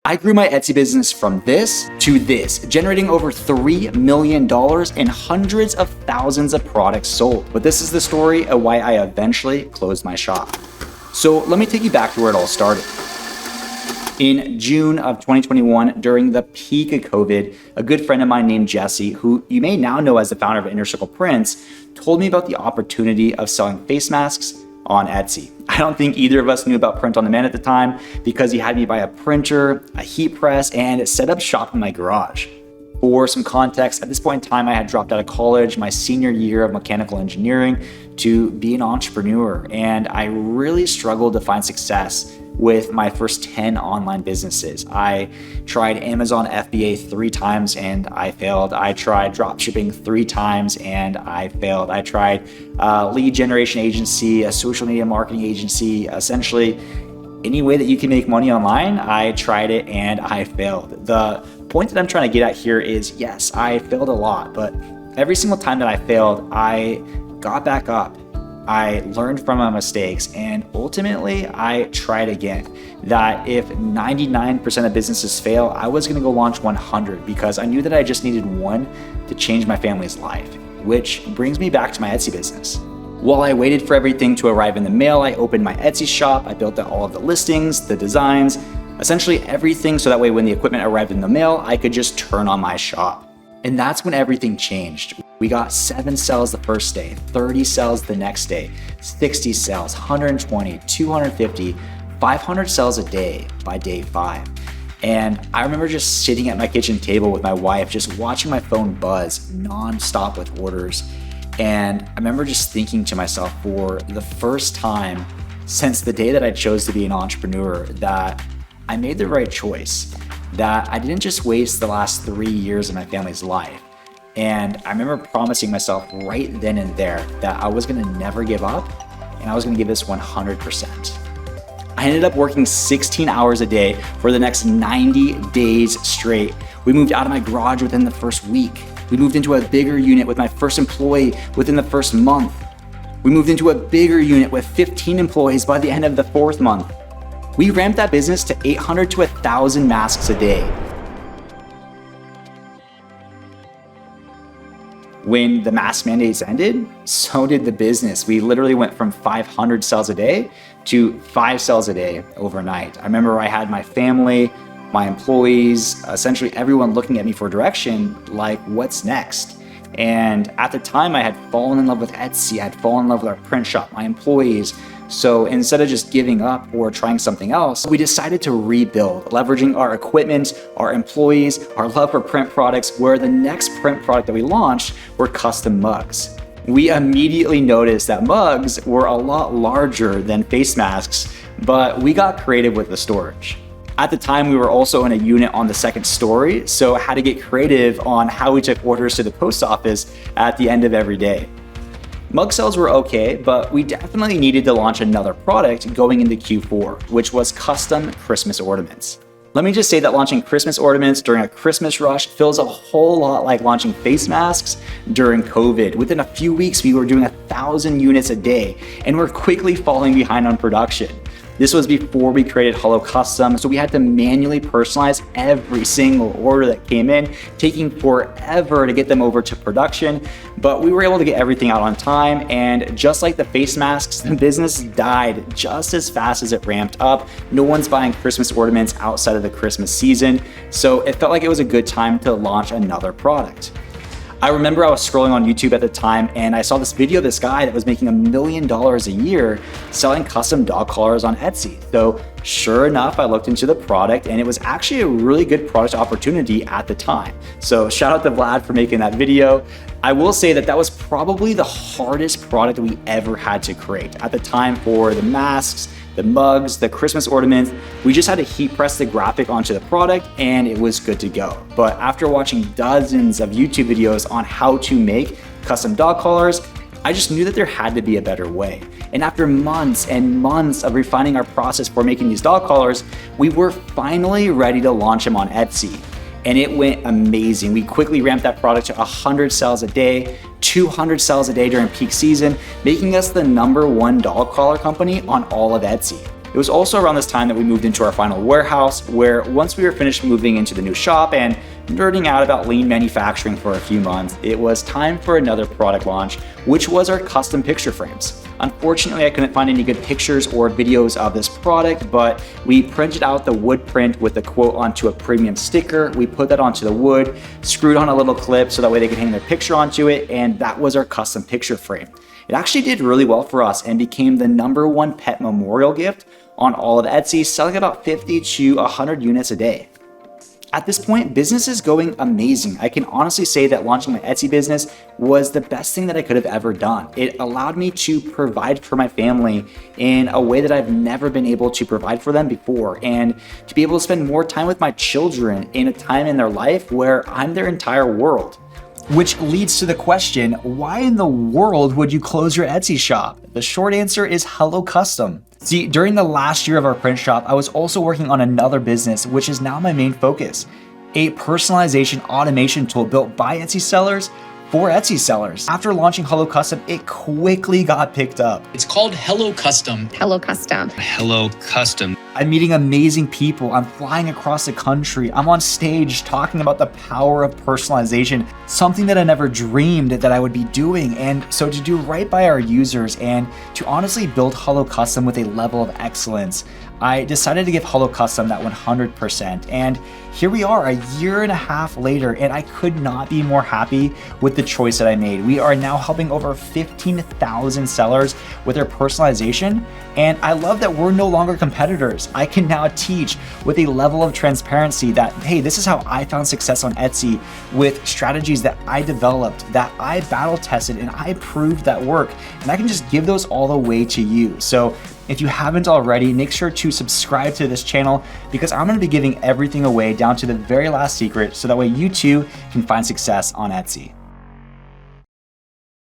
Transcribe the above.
I grew my Etsy business from this to this, generating over $3 million and hundreds of thousands of products sold. But this is the story of why I eventually closed my shop. So let me take you back to where it all started. In June of 2021, during the peak of COVID, a good friend of mine named Jesse, who you may now know as the founder of Inner Circle Prints, told me about the opportunity of selling face masks on Etsy. I don't think either of us knew about print on demand at the time because he had me buy a printer, a heat press, and set up shop in my garage. For some context, at this point in time, I had dropped out of college, my senior year of mechanical engineering, to be an entrepreneur. And I really struggled to find success with my first 10 online businesses. I tried Amazon FBA 3 times and I failed. I tried dropshipping 3 times and I failed. I tried lead generation agency, a social media marketing agency, essentially any way that you can make money online. I tried it and I failed. The point that I'm trying to get at here is, yes, I failed a lot, but every single time that I failed, I got back up. I learned from my mistakes, and ultimately I tried again. That if 99% of businesses fail, I was gonna go launch 100 because I knew that I just needed one to change my family's life, which brings me back to my Etsy business. While I waited for everything to arrive in the mail, I opened my Etsy shop. I built out all of the listings, the designs, essentially everything, so that way when the equipment arrived in the mail, I could just turn on my shop. And that's when everything changed. We got 7 sales the first day, 30 sales the next day, 60 sales, 120, 250, 500 sales a day by day 5. And I remember just sitting at my kitchen table with my wife, just watching my phone buzz nonstop with orders. And I remember just thinking to myself, for the first time since the day that I chose to be an entrepreneur, that I made the right choice, that I didn't just waste the last 3 years of my family's life. And I remember promising myself right then and there that I was gonna never give up and I was gonna give this 100%. I ended up working 16 hours a day for the next 90 days straight. We moved out of my garage within the first week. We moved into a bigger unit with my first employee within the first month. We moved into a bigger unit with 15 employees by the end of the 4th month. We ramped that business to 800 to 1,000 masks a day. When the mask mandates ended, so did the business. We literally went from 500 sales a day to 5 sales a day overnight. I remember I had my family, my employees, essentially everyone looking at me for direction, like, what's next? And at the time, I had fallen in love with Etsy. I had fallen in love with our print shop, my employees. So instead of just giving up or trying something else, we decided to rebuild, leveraging our equipment, our employees, our love for print products, where the next print product that we launched were custom mugs. We immediately noticed that mugs were a lot larger than face masks, but we got creative with the storage. At the time, we were also in a unit on the 2nd story, so I had to get creative on how we took orders to the post office at the end of every day. Mug sales were okay, but we definitely needed to launch another product going into Q4, which was custom Christmas ornaments. Let me just say that launching Christmas ornaments during a Christmas rush feels a whole lot like launching face masks during COVID. Within a few weeks, we were doing 1,000 units a day, and we're quickly falling behind on production. This was before we created HelloCustom, so we had to manually personalize every single order that came in, taking forever to get them over to production, but we were able to get everything out on time, and just like the face masks, the business died just as fast as it ramped up. No one's buying Christmas ornaments outside of the Christmas season, so it felt like it was a good time to launch another product. I remember I was scrolling on YouTube at the time and I saw this video of this guy that was making $1 million a year selling custom dog collars on Etsy. So sure enough, I looked into the product and it was actually a really good product opportunity at the time. So shout out to Vlad for making that video. I will say that that was probably the hardest product that we ever had to create. At the time, for the masks, the mugs, the Christmas ornaments, we just had to heat press the graphic onto the product and it was good to go. But after watching dozens of YouTube videos on how to make custom dog collars, I just knew that there had to be a better way. And after months and months of refining our process for making these dog collars, we were finally ready to launch them on Etsy. And it went amazing. We quickly ramped that product to 100 sales a day, 200 sales a day during peak season, making us the #1 dog collar company on all of Etsy. It was also around this time that we moved into our final warehouse, where once we were finished moving into the new shop and nerding out about lean manufacturing for a few months, it was time for another product launch, which was our custom picture frames. Unfortunately, I couldn't find any good pictures or videos of this product, but we printed out the wood print with the quote onto a premium sticker. We put that onto the wood, screwed on a little clip so that way they could hang their picture onto it, and that was our custom picture frame. It actually did really well for us and became the #1 pet memorial gift on all of Etsy, selling about 50 to 100 units a day. At this point, business is going amazing. I can honestly say that launching my Etsy business was the best thing that I could have ever done. It allowed me to provide for my family in a way that I've never been able to provide for them before, and to be able to spend more time with my children in a time in their life where I'm their entire world. Which leads to the question, why in the world would you close your Etsy shop? The short answer is HelloCustom. See, during the last year of our print shop, I was also working on another business, which is now my main focus, a personalization automation tool built by Etsy sellers for Etsy sellers. After launching HelloCustom, it quickly got picked up. It's called HelloCustom. HelloCustom. HelloCustom. I'm meeting amazing people. I'm flying across the country. I'm on stage talking about the power of personalization, something that I never dreamed that I would be doing. And so to do right by our users and to honestly build HelloCustom with a level of excellence, I decided to give HelloCustom that 100%. And here we are a year and a half later, and I could not be more happy with the choice that I made. We are now helping over 15,000 sellers with their personalization. And I love that we're no longer competitors. I can now teach with a level of transparency that, hey, this is how I found success on Etsy with strategies that I developed, that I battle tested, and I proved that work. And I can just give those all the way to you. So if you haven't already, make sure to subscribe to this channel because I'm gonna be giving everything away down to the very last secret so that way you too can find success on Etsy.